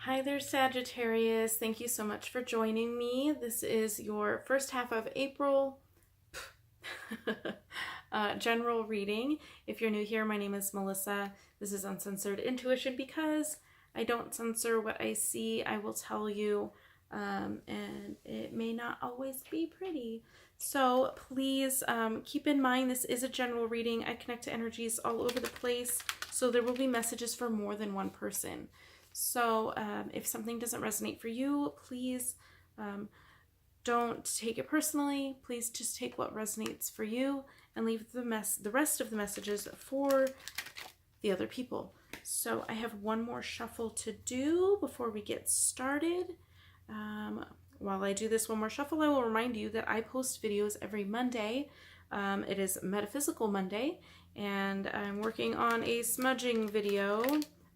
Hi there, Sagittarius. Thank you so much for joining me. This is your first half of April general reading. If you're new here, my name is Melissa. This is Uncensored Intuition because I don't censor what I see. I will tell you, and it may not always be pretty. So please keep in mind this is a general reading. I connect to energies all over the place, so there will be messages for more than one person. So if something doesn't resonate for you, please don't take it personally. Please just take what resonates for you and leave the rest of the messages for the other people. So I have one more shuffle to do before we get started. While I do this one more shuffle, I will remind you that I post videos every Monday. It is Metaphysical Monday, and I'm working on a smudging video.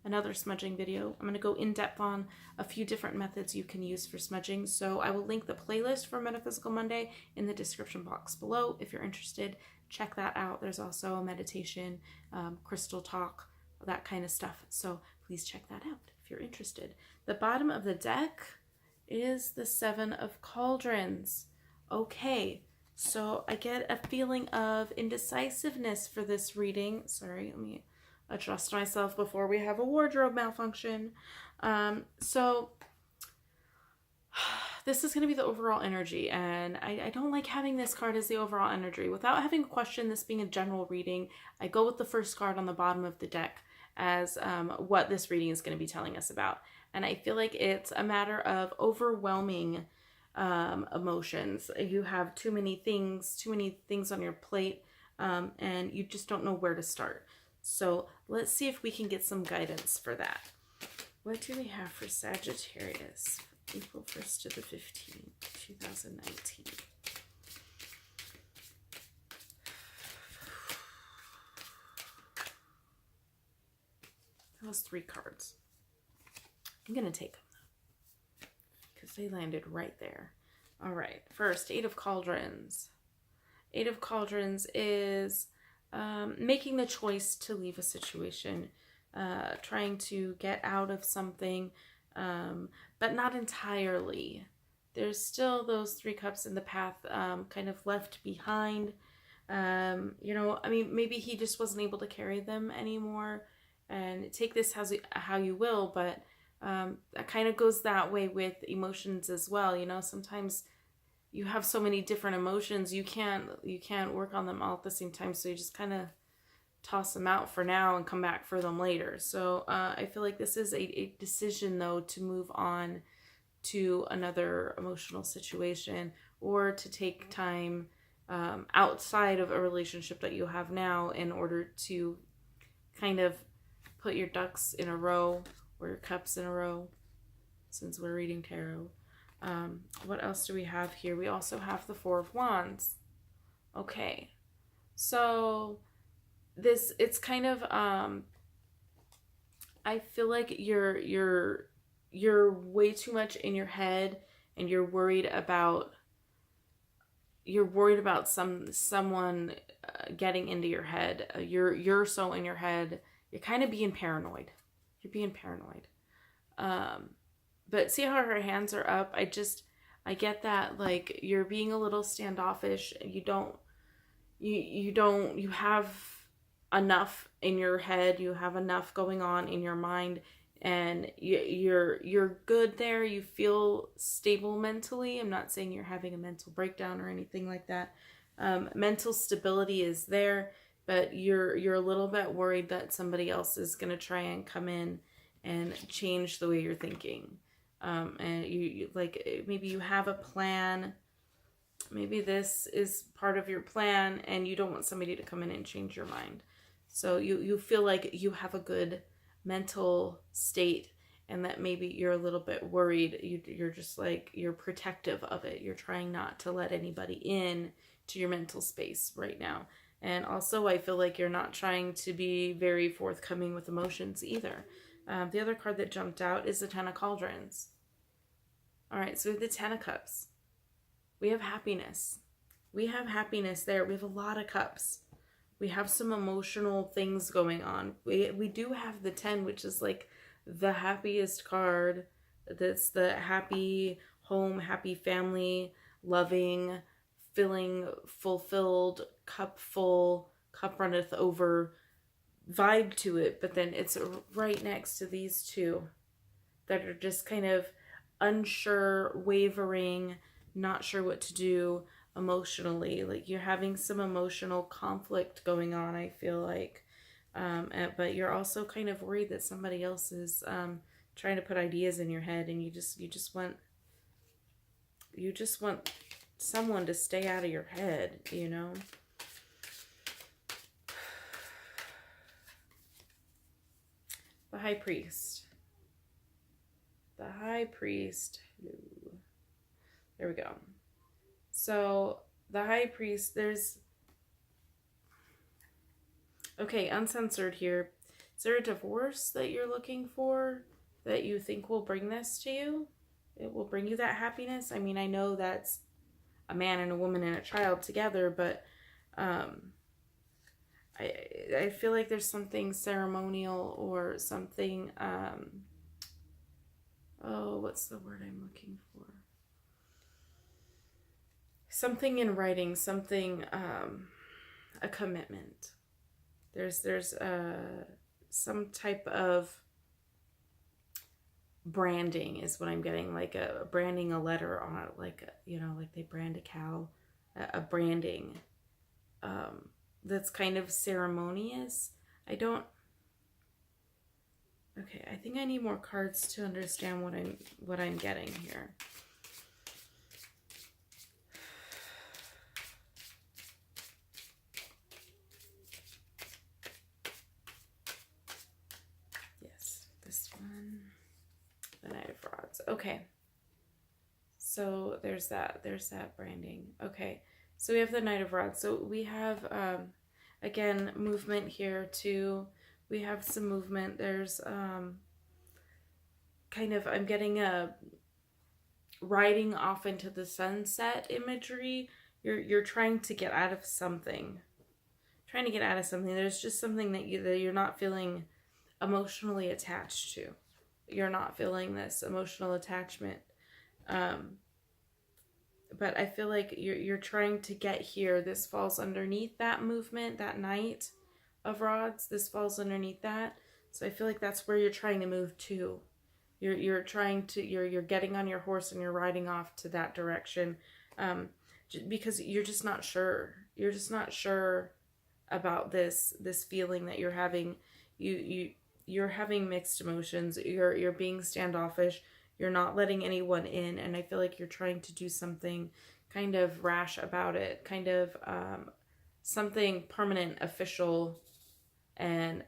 Another smudging video. I'm going to go in depth on a few different methods you can use for smudging. So I will link the playlist for Metaphysical Monday in the description box below. If you're interested, check that out. There's also a meditation, crystal talk, that kind of stuff. So please check that out if you're interested. The bottom of the deck is the Seven of Cauldrons. Okay, so I get a feeling of indecisiveness for this reading. Sorry, let me adjust myself before we have a wardrobe malfunction. So this is going to be the overall energy, and I don't like having this card as the overall energy. Without having a question, this being a general reading, I go with the first card on the bottom of the deck as what this reading is going to be telling us about. And I feel like it's a matter of overwhelming emotions. You have too many things on your plate, and you just don't know where to start. So let's see if we can get some guidance for that. What do we have for Sagittarius? April 1st to the 15th, 2019. That was 3 cards. I'm going to take them, though, because they landed right there. All right. First, 8 of Cauldrons. 8 of Cauldrons is making the choice to leave a situation, trying to get out of something, but not entirely. There's still those 3 cups in the path, kind of left behind. You know, I mean, maybe he just wasn't able to carry them anymore, and take this how you will, but that kind of goes that way with emotions as well. You know, sometimes you have so many different emotions, you can't work on them all at the same time, so you just kind of toss them out for now and come back for them later. So I feel like this is a decision, though, to move on to another emotional situation, or to take time outside of a relationship that you have now in order to kind of put your ducks in a row, or your cups in a row, since we're reading tarot. What else do we have here? We also have the 4 of Wands. Okay, so it's kind of I feel like you're way too much in your head, and you're worried about someone getting into your head. You're so in your head. You're kind of being paranoid. You're being paranoid. But see how her hands are up? I get that, like, you're being a little standoffish. You have enough in your head. You have enough going on in your mind, and you're good there. You feel stable mentally. I'm not saying you're having a mental breakdown or anything like that. Mental stability is there, but you're a little bit worried that somebody else is going to try and come in and change the way you're thinking. And you like, maybe you have a plan. Maybe this is part of your plan, and you don't want somebody to come in and change your mind. So you feel like you have a good mental state, and that maybe you're a little bit worried. You're just like, you're protective of it. You're trying not to let anybody in to your mental space right now. And also, I feel like you're not trying to be very forthcoming with emotions either. The other card that jumped out is the 10 of Cauldrons. All right, so we have the 10 of Cups. We have happiness. We have happiness there. We have a lot of cups. We have some emotional things going on. We do have the 10, which is like the happiest card That's the happy home, happy family, loving, feeling fulfilled, cup full, cup runneth over vibe to it. But then it's right next to these two that are just kind of unsure, wavering, not sure what to do emotionally. Like you're having some emotional conflict going on, I feel like. But you're also kind of worried that somebody else is trying to put ideas in your head, and you just want someone to stay out of your head, you know? The High Priest. The High Priest. There we go. So the High Priest, there's... Okay, uncensored here. Is there a divorce that you're looking for that you think will bring this to you? It will bring you that happiness? I mean, I know that's a man and a woman and a child together, but I feel like there's something ceremonial or something, oh, what's the word I'm looking for? Something in writing, something, a commitment. There's some type of branding is what I'm getting, like branding a letter on it, like, you know, like they brand a cow, a branding that's kind of ceremonious. I think I need more cards to understand what I'm getting here. This one, the Knight of Rods. Okay, so there's that branding. Okay, so we have the Knight of Rods. So we have again movement here too. We have some movement. There's kind of, I'm getting a riding off into the sunset imagery. You're trying to get out of something. There's just something that you're not feeling emotionally attached to. You're not feeling this emotional attachment. But I feel like you're trying to get here. This falls underneath that movement, that Knight of Rods. This falls underneath that. So I feel like that's where you're trying to move to. You're getting on your horse and you're riding off to that direction. Because you're just not sure. You're just not sure about this feeling that you're having. You're having mixed emotions. You're being standoffish. You're not letting anyone in, and I feel like you're trying to do something kind of rash about it, kind of something permanent, official, and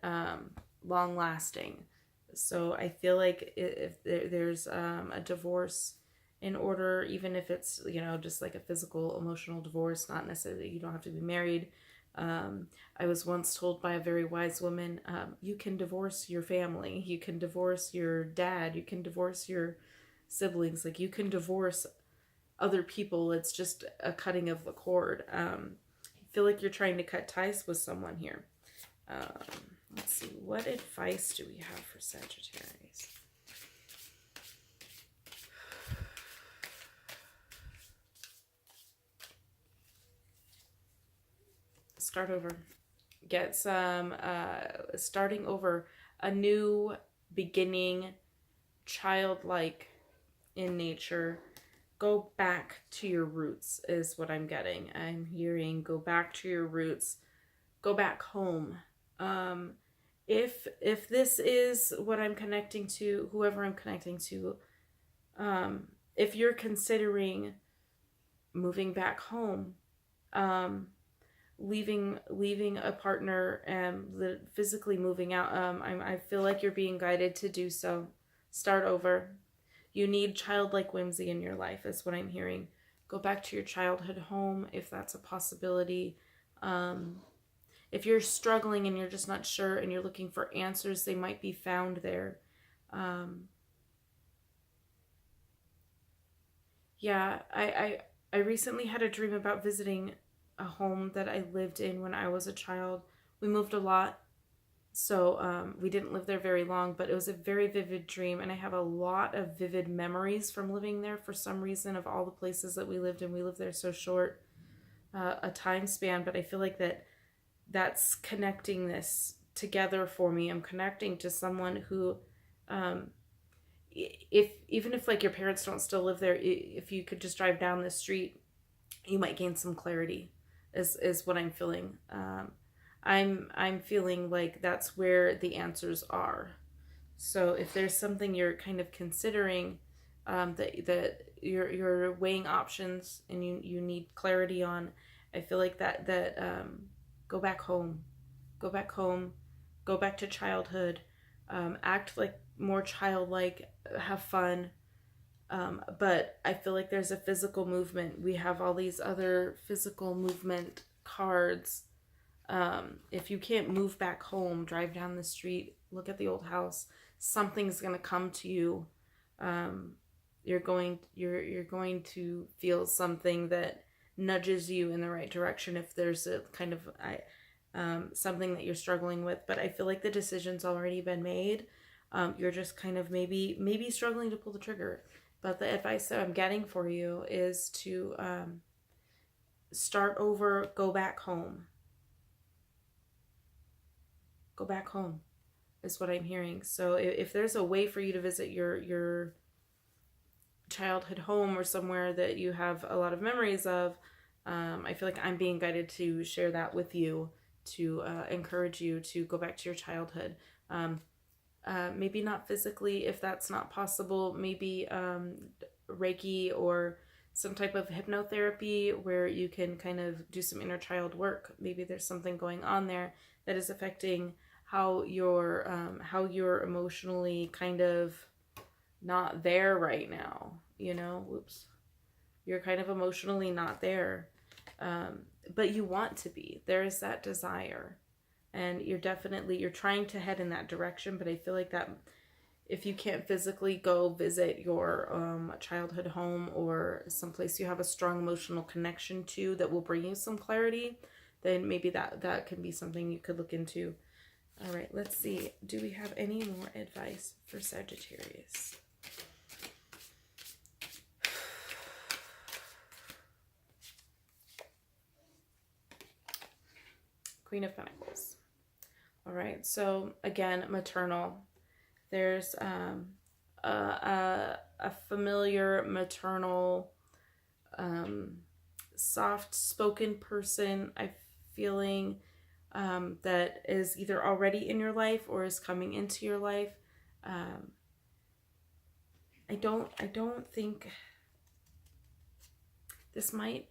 long-lasting. So I feel like if there's a divorce in order, even if it's, you know, just like a physical, emotional divorce, not necessarily, you don't have to be married. I was once told by a very wise woman, you can divorce your family, you can divorce your dad, you can divorce your siblings, like you can divorce other people. It's just a cutting of the cord. I feel like you're trying to cut ties with someone here. Let's see, what advice do we have for Sagittarius? Start over. Get some starting over, a new beginning, childlike in nature. Go back to your roots is what I'm getting. I'm hearing go back to your roots, go back home. If this is what I'm connecting to, whoever I'm connecting to, if you're considering moving back home, leaving a partner and physically moving out, I feel like you're being guided to do so. Start over. You need childlike whimsy in your life is what I'm hearing. Go back to your childhood home if that's a possibility. If you're struggling and you're just not sure and you're looking for answers, they might be found there. Yeah, I recently had a dream about visiting a home that I lived in when I was a child. We moved a lot. So we didn't live there very long, but it was a very vivid dream. And I have a lot of vivid memories from living there for some reason, of all the places that we lived in. We lived there so short a time span, but I feel like that's connecting this together for me. I'm connecting to someone who, even if like your parents don't still live there, if you could just drive down the street, you might gain some clarity, is what I'm feeling. I'm feeling like that's where the answers are. So if there's something you're kind of considering, that you're weighing options and you need clarity on, I feel like that go back home, go back home, go back to childhood, act like more childlike, have fun. But I feel like there's a physical movement. We have all these other physical movement cards. If you can't move back home, drive down the street, look at the old house, something's going to come to you. You're going to feel something that nudges you in the right direction if there's a kind of something that you're struggling with. But I feel like the decision's already been made. You're just kind of maybe struggling to pull the trigger. But the advice that I'm getting for you is to start over, go back home. Go back home is what I'm hearing. So if there's a way for you to visit your childhood home or somewhere that you have a lot of memories of, I feel like I'm being guided to share that with you, to encourage you to go back to your childhood. Maybe not physically if that's not possible. Maybe Reiki or some type of hypnotherapy where you can kind of do some inner child work. Maybe there's something going on there that is affecting how you're emotionally kind of not there right now. Whoops. You're kind of emotionally not there. But you want to be. There is that desire. And you're trying to head in that direction, but I feel like that if you can't physically go visit your childhood home or someplace you have a strong emotional connection to that will bring you some clarity, then maybe that can be something you could look into. All right, let's see. Do we have any more advice for Sagittarius? Queen of Pentacles. All right, so again, maternal. There's a familiar maternal, soft-spoken person I'm feeling that is either already in your life or is coming into your life. I don't think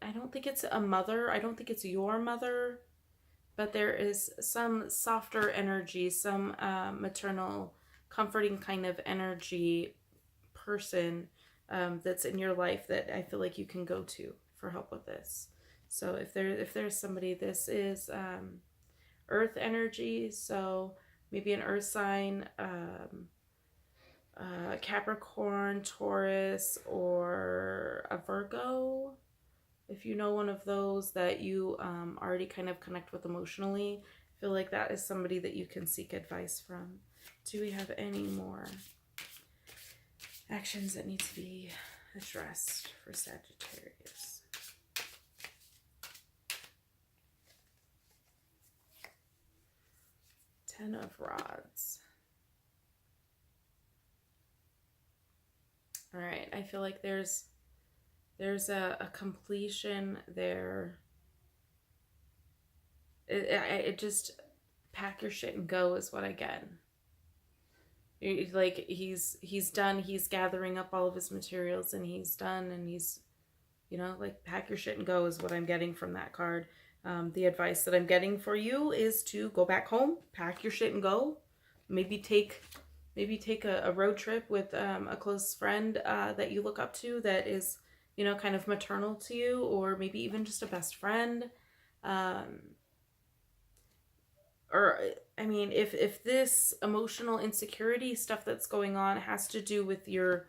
I don't think it's a mother. I don't think it's your mother. But there is some softer energy, some maternal, comforting kind of energy person that's in your life that I feel like you can go to for help with this. So if there's somebody, this is earth energy. So maybe an earth sign, Capricorn, Taurus, or a Virgo. If you know one of those that you already kind of connect with emotionally, I feel like that is somebody that you can seek advice from. Do we have any more actions that need to be addressed for Sagittarius? Ten of Rods. All right, I feel like there's a completion there. It just pack your shit and go is what I get. Like he's done. He's gathering up all of his materials and he's done. And he's, like pack your shit and go is what I'm getting from that card. The advice that I'm getting for you is to go back home, pack your shit and go. Maybe take a road trip with a close friend that you look up to that is, kind of maternal to you, or maybe even just a best friend. Or, I mean, if this emotional insecurity stuff that's going on has to do with your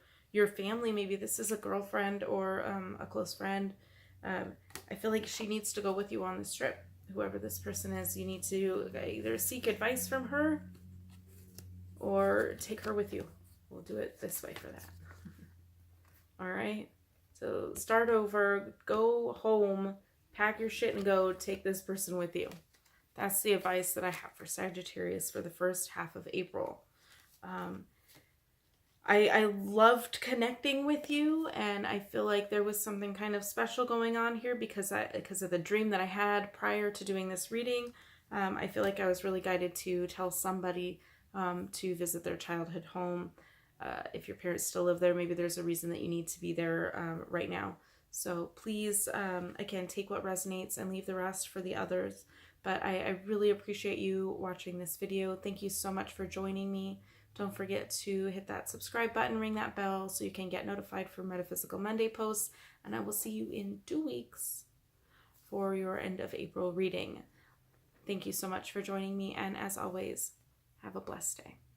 family, maybe this is a girlfriend or a close friend, I feel like she needs to go with you on this trip whoever this person is, you need to either seek advice from her or take her with you. We'll do it this way for that. All right. So start over, go home, pack your shit and go. Take this person with you. That's the advice that I have for Sagittarius for the first half of April. I loved connecting with you, and I feel like there was something kind of special going on here because of the dream that I had prior to doing this reading. I feel like I was really guided to tell somebody to visit their childhood home. If your parents still live there, maybe there's a reason that you need to be there right now. So please, again, take what resonates and leave the rest for the others. But I really appreciate you watching this video. Thank you so much for joining me. Don't forget to hit that subscribe button, ring that bell so you can get notified for Metaphysical Monday posts. And I will see you in 2 weeks for your end of April reading. Thank you so much for joining me. And as always, have a blessed day.